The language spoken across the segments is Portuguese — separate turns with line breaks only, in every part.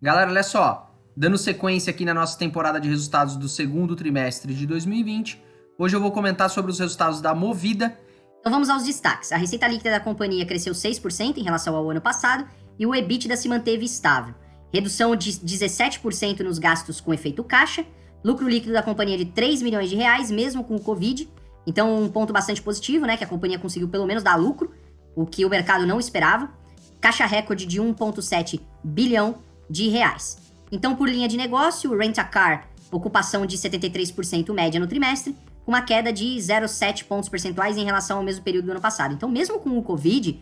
Galera, olha só, dando sequência aqui na nossa temporada de resultados do segundo trimestre de 2020, hoje eu vou comentar sobre os resultados da Movida.
Então vamos aos destaques. A receita líquida da companhia cresceu 6% em relação ao ano passado e o EBITDA se manteve estável. Redução de 17% nos gastos com efeito caixa, lucro líquido da companhia de 3 milhões de reais, mesmo com o Covid. Então um ponto bastante positivo, né, que a companhia conseguiu pelo menos dar lucro, o que o mercado não esperava. Caixa recorde de 1,7 bilhão de reais. Então, por linha de negócio, o Rent-A-Car, ocupação de 73% média no trimestre, com uma queda de 0,7 pontos percentuais em relação ao mesmo período do ano passado. Então, mesmo com o Covid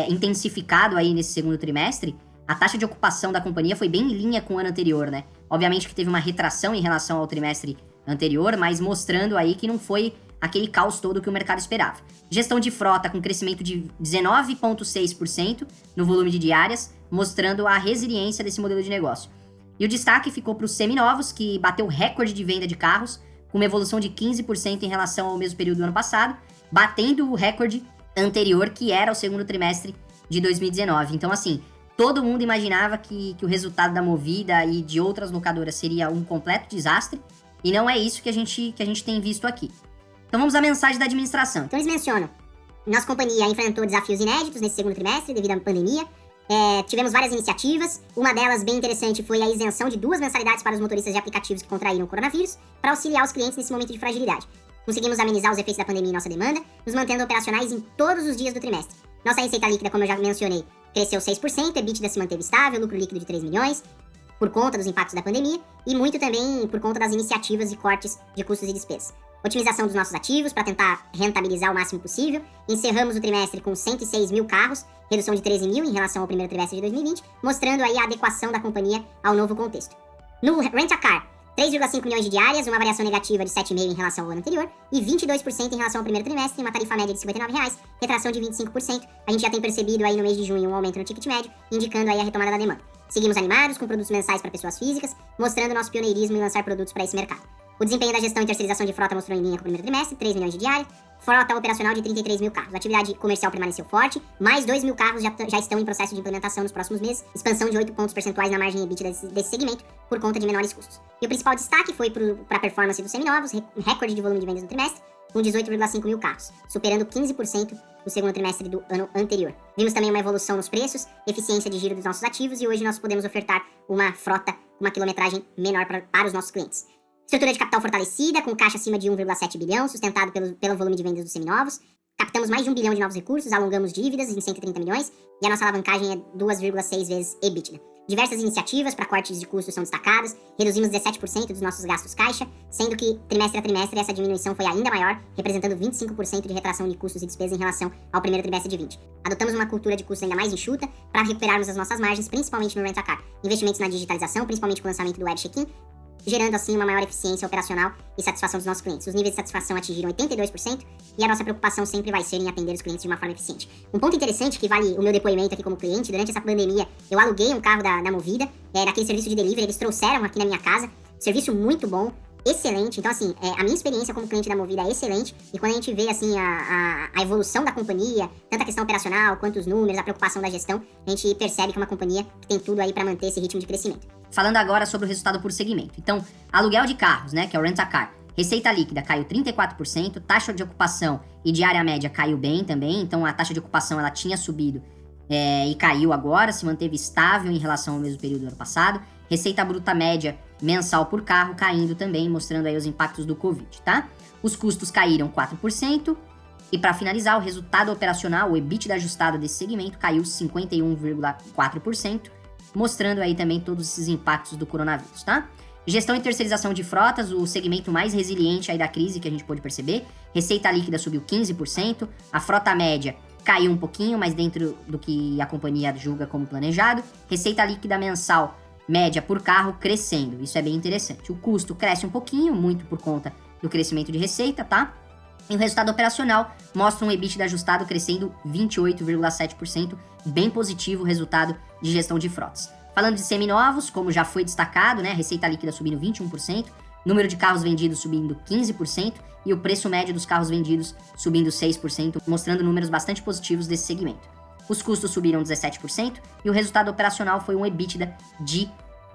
intensificado aí nesse segundo trimestre, a taxa de ocupação da companhia foi bem em linha com o ano anterior, né? Obviamente que teve uma retração em relação ao trimestre anterior, mas mostrando aí que não foi aquele caos todo que o mercado esperava. Gestão de frota com crescimento de 19,6% no volume de diárias, mostrando a resiliência desse modelo de negócio. E o destaque ficou para os seminovos, que bateu recorde de venda de carros, com uma evolução de 15% em relação ao mesmo período do ano passado, batendo o recorde anterior, que era o segundo trimestre de 2019. Então, assim, todo mundo imaginava que o resultado da Movida e de outras locadoras seria um completo desastre, e não é isso que a gente tem visto aqui. Então vamos à mensagem da administração.
Então eles mencionam, nossa companhia enfrentou desafios inéditos nesse segundo trimestre devido à pandemia. Tivemos várias iniciativas, uma delas bem interessante foi a isenção de 2 mensalidades para os motoristas de aplicativos que contraíram o coronavírus, para auxiliar os clientes nesse momento de fragilidade. Conseguimos amenizar os efeitos da pandemia em nossa demanda, nos mantendo operacionais em todos os dias do trimestre. Nossa receita líquida, como eu já mencionei, cresceu 6%, EBITDA se manteve estável, lucro líquido de 3 milhões, por conta dos impactos da pandemia, e muito também por conta das iniciativas e cortes de custos e despesas. Otimização dos nossos ativos para tentar rentabilizar o máximo possível. Encerramos o trimestre com 106 mil carros, redução de 13 mil em relação ao primeiro trimestre de 2020, mostrando aí a adequação da companhia ao novo contexto. No Rent-A-Car, 3,5 milhões de diárias, uma variação negativa de 7,5% em relação ao ano anterior e 22% em relação ao primeiro trimestre, uma tarifa média de R$ 59,00, retração de 25%. A gente já tem percebido aí no mês de junho um aumento no ticket médio, indicando aí a retomada da demanda. Seguimos animados com produtos mensais para pessoas físicas, mostrando nosso pioneirismo em lançar produtos para esse mercado. O desempenho da gestão e terceirização de frota mostrou em linha com o primeiro trimestre, 3 milhões de diária, frota operacional de 33 mil carros. A atividade comercial permaneceu forte, mais 2 mil carros já estão em processo de implementação nos próximos meses, expansão de 8 pontos percentuais na margem EBITDA desse segmento, por conta de menores custos. E o principal destaque foi para a performance dos seminovos, recorde de volume de vendas no trimestre, com 18,5 mil carros, superando 15% do segundo trimestre do ano anterior. Vimos também uma evolução nos preços, eficiência de giro dos nossos ativos e hoje nós podemos ofertar uma frota com uma quilometragem menor para os nossos clientes. Estrutura de capital fortalecida, com caixa acima de 1,7 bilhão, sustentado pelo volume de vendas dos seminovos. Captamos mais de 1 bilhão de novos recursos, alongamos dívidas em 130 milhões e a nossa alavancagem é 2,6 vezes EBITDA. Diversas iniciativas para cortes de custos são destacadas, reduzimos 17% dos nossos gastos caixa, sendo que trimestre a trimestre essa diminuição foi ainda maior, representando 25% de retração de custos e despesas em relação ao primeiro trimestre de 20. Adotamos uma cultura de custos ainda mais enxuta para recuperarmos as nossas margens, principalmente no Rent-A-Car. Investimentos na digitalização, principalmente com o lançamento do Web Check-in, gerando assim uma maior eficiência operacional e satisfação dos nossos clientes. Os níveis de satisfação atingiram 82% e a nossa preocupação sempre vai ser em atender os clientes de uma forma eficiente. Um ponto interessante que vale o meu depoimento aqui como cliente, durante essa pandemia eu aluguei um carro da Movida, naquele serviço de delivery, eles trouxeram aqui na minha casa, serviço muito bom, excelente. Então assim, a minha experiência como cliente da Movida é excelente e quando a gente vê assim a evolução da companhia, tanto a questão operacional quanto os números, a preocupação da gestão, a gente percebe que é uma companhia que tem tudo aí para manter esse ritmo de crescimento.
Falando agora sobre o resultado por segmento. Então, aluguel de carros, né, que é o Rent-A-Car. Receita líquida caiu 34%, taxa de ocupação e diária média caiu bem também. Então, a taxa de ocupação ela tinha subido e caiu agora, se manteve estável em relação ao mesmo período do ano passado. Receita bruta média mensal por carro caindo também, mostrando aí os impactos do Covid, tá? Os custos caíram 4%. E para finalizar, o resultado operacional, o EBITDA ajustado desse segmento, caiu 51,4%. Mostrando aí também todos esses impactos do coronavírus, tá? Gestão e terceirização de frotas, o segmento mais resiliente aí da crise que a gente pôde perceber. Receita líquida subiu 15%, a frota média caiu um pouquinho, mas dentro do que a companhia julga como planejado. Receita líquida mensal média por carro crescendo, isso é bem interessante. O custo cresce um pouquinho, muito por conta do crescimento de receita, tá? E o resultado operacional mostra um EBITDA ajustado crescendo 28,7%, bem positivo o resultado de gestão de frotas. Falando de seminovos, como já foi destacado, né, receita líquida subindo 21%, número de carros vendidos subindo 15% e o preço médio dos carros vendidos subindo 6%, mostrando números bastante positivos desse segmento. Os custos subiram 17% e o resultado operacional foi um EBITDA de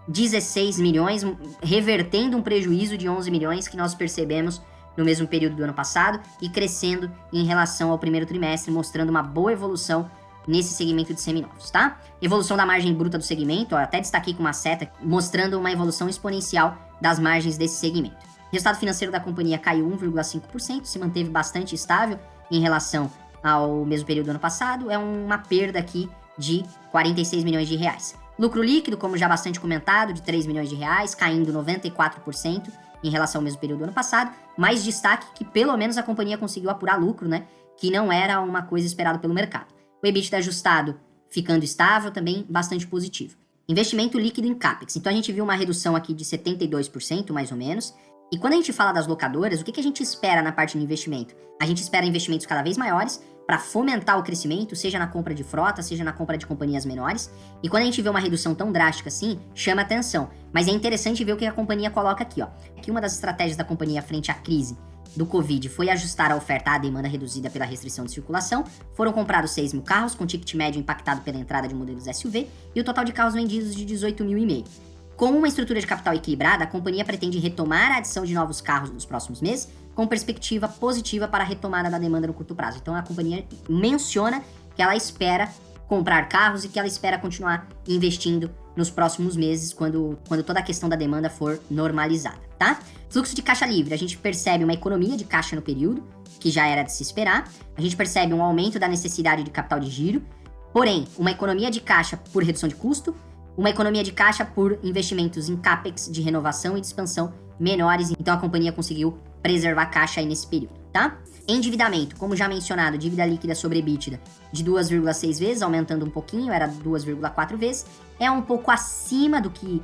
16 milhões, revertendo um prejuízo de 11 milhões que nós percebemos no mesmo período do ano passado e crescendo em relação ao primeiro trimestre, mostrando uma boa evolução nesse segmento de seminovos, tá? Evolução da margem bruta do segmento, ó, até destaquei com uma seta, mostrando uma evolução exponencial das margens desse segmento. O resultado financeiro da companhia caiu 1,5%, se manteve bastante estável em relação ao mesmo período do ano passado, é uma perda aqui de 46 milhões de reais. Lucro líquido, como já bastante comentado, de 3 milhões de reais, caindo 94% em relação ao mesmo período do ano passado, mais destaque que pelo menos a companhia conseguiu apurar lucro, né, que não era uma coisa esperada pelo mercado. O EBITDA ajustado ficando estável, também bastante positivo. Investimento líquido em CAPEX. Então a gente viu uma redução aqui de 72%, mais ou menos. E quando a gente fala das locadoras, o que a gente espera na parte de investimento? A gente espera investimentos cada vez maiores para fomentar o crescimento, seja na compra de frota, seja na compra de companhias menores. E quando a gente vê uma redução tão drástica assim, chama atenção. Mas é interessante ver o que a companhia coloca aqui, ó. Que uma das estratégias da companhia frente à crise do Covid foi ajustar a oferta à demanda reduzida pela restrição de circulação. Foram comprados 6 mil carros, com ticket médio impactado pela entrada de modelos SUV, e o total de carros vendidos de 18.500. Com uma estrutura de capital equilibrada, a companhia pretende retomar a adição de novos carros nos próximos meses, com perspectiva positiva para a retomada da demanda no curto prazo. Então a companhia menciona que ela espera comprar carros e que ela espera continuar investindo nos próximos meses, quando toda a questão da demanda for normalizada, tá? Fluxo de caixa livre, a gente percebe uma economia de caixa no período, que já era de se esperar. A gente percebe um aumento da necessidade de capital de giro, porém, uma economia de caixa por redução de custo, uma economia de caixa por investimentos em CAPEX de renovação e de expansão menores, então a companhia conseguiu preservar caixa aí nesse período, tá? Endividamento, como já mencionado, dívida líquida sobre EBITDA de 2,6 vezes, aumentando um pouquinho, era 2,4 vezes, é um pouco acima do que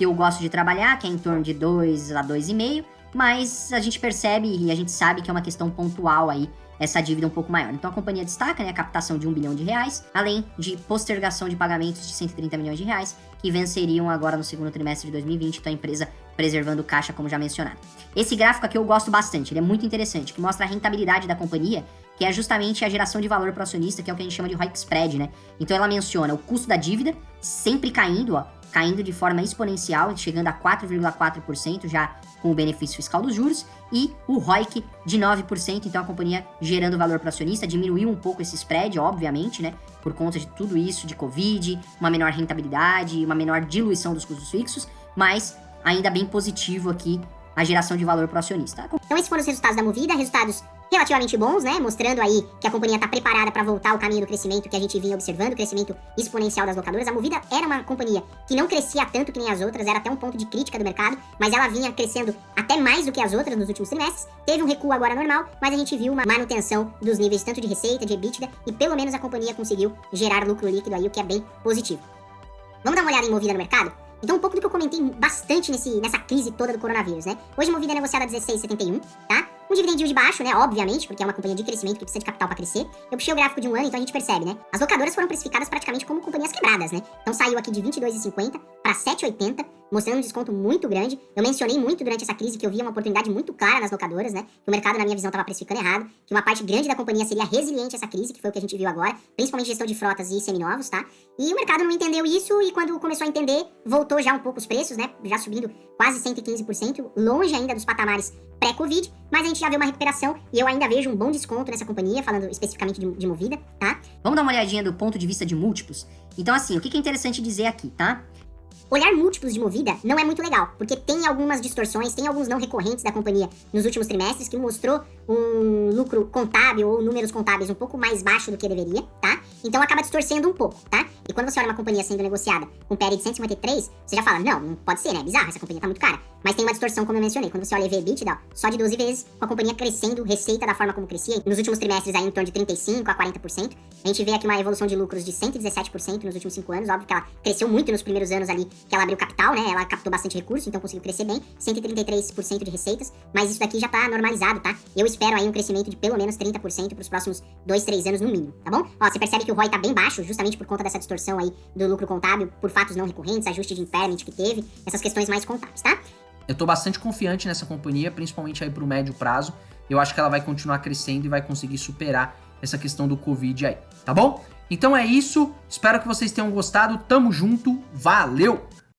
eu gosto de trabalhar, que é em torno de 2 a 2,5, mas a gente percebe e a gente sabe que é uma questão pontual aí, essa dívida um pouco maior. Então a companhia destaca, né, a captação de 1 bilhão de reais, além de postergação de pagamentos de 130 milhões de reais, que venceriam agora no segundo trimestre de 2020, então a empresa preservando caixa, como já mencionado. Esse gráfico aqui eu gosto bastante, ele é muito interessante, que mostra a rentabilidade da companhia, que é justamente a geração de valor para o acionista, que é o que a gente chama de ROIC spread, né? Então ela menciona o custo da dívida sempre caindo, ó, caindo de forma exponencial, chegando a 4,4% já com o benefício fiscal dos juros, e o ROIC de 9%, então a companhia gerando valor para o acionista, diminuiu um pouco esse spread, obviamente, né, por conta de tudo isso, de Covid, uma menor rentabilidade, uma menor diluição dos custos fixos, mas ainda bem positivo aqui a geração de valor para o acionista.
Então esses foram os resultados da Movida, resultados relativamente bons, né? Mostrando aí que a companhia está preparada para voltar ao caminho do crescimento que a gente vinha observando, o crescimento exponencial das locadoras. A Movida era uma companhia que não crescia tanto que nem as outras, era até um ponto de crítica do mercado, mas ela vinha crescendo até mais do que as outras nos últimos trimestres. Teve um recuo agora normal, mas a gente viu uma manutenção dos níveis tanto de receita, de EBITDA, e pelo menos a companhia conseguiu gerar lucro líquido aí, o que é bem positivo. Vamos dar uma olhada em Movida no mercado? Então um pouco do que eu comentei bastante nessa crise toda do coronavírus, né? Hoje a Movida é negociada a 16,71, tá? Um dividend yield baixo, né? Obviamente, porque é uma companhia de crescimento que precisa de capital para crescer. Eu puxei o gráfico de um ano, então a gente percebe, né? As locadoras foram precificadas praticamente como companhias quebradas, né? Então saiu aqui de 22,50 para 7,80, mostrando um desconto muito grande. Eu mencionei muito durante essa crise que eu via uma oportunidade muito clara nas locadoras, né? Que o mercado, na minha visão, estava precificando errado, que uma parte grande da companhia seria resiliente a essa crise, que foi o que a gente viu agora, principalmente gestão de frotas e seminovos, tá? E o mercado não entendeu isso, e quando começou a entender, voltou já um pouco os preços, né? Já subindo quase 115%, longe ainda dos patamares pré-Covid, mas a gente já vê uma recuperação e eu ainda vejo um bom desconto nessa companhia, falando especificamente de Movida, tá?
Vamos dar uma olhadinha do ponto de vista de múltiplos? Então assim, o que é interessante dizer aqui, tá?
Olhar múltiplos de Movida não é muito legal, porque tem algumas distorções, tem alguns não recorrentes da companhia nos últimos trimestres que mostrou um lucro contábil ou números contábeis um pouco mais baixo do que deveria, tá? Então acaba distorcendo um pouco, tá? E quando você olha uma companhia sendo negociada com PL de 153, você já fala, não pode ser, né? Bizarro, essa companhia tá muito cara. Mas tem uma distorção, como eu mencionei, quando você olha EV/EBITDA, só de 12 vezes, com a companhia crescendo, receita da forma como crescia, nos últimos trimestres aí em torno de 35% a 40%. A gente vê aqui uma evolução de lucros de 117% nos últimos 5 anos, óbvio que ela cresceu muito nos primeiros anos ali, que ela abriu capital, né? Ela captou bastante recurso, então conseguiu crescer bem, 133% de receitas, mas isso daqui já tá normalizado, tá? Eu espero aí um crescimento de pelo menos 30% pros próximos 2, 3 anos no mínimo, tá bom? Ó, você percebe que o ROI tá bem baixo, justamente por conta dessa distorção aí do lucro contábil, por fatos não recorrentes, ajuste de impairment que teve, essas questões mais contábeis, tá?
Eu tô bastante confiante nessa companhia, principalmente aí pro médio prazo. Eu acho que ela vai continuar crescendo e vai conseguir superar essa questão do Covid aí, tá bom? Então é isso, espero que vocês tenham gostado, tamo junto, valeu!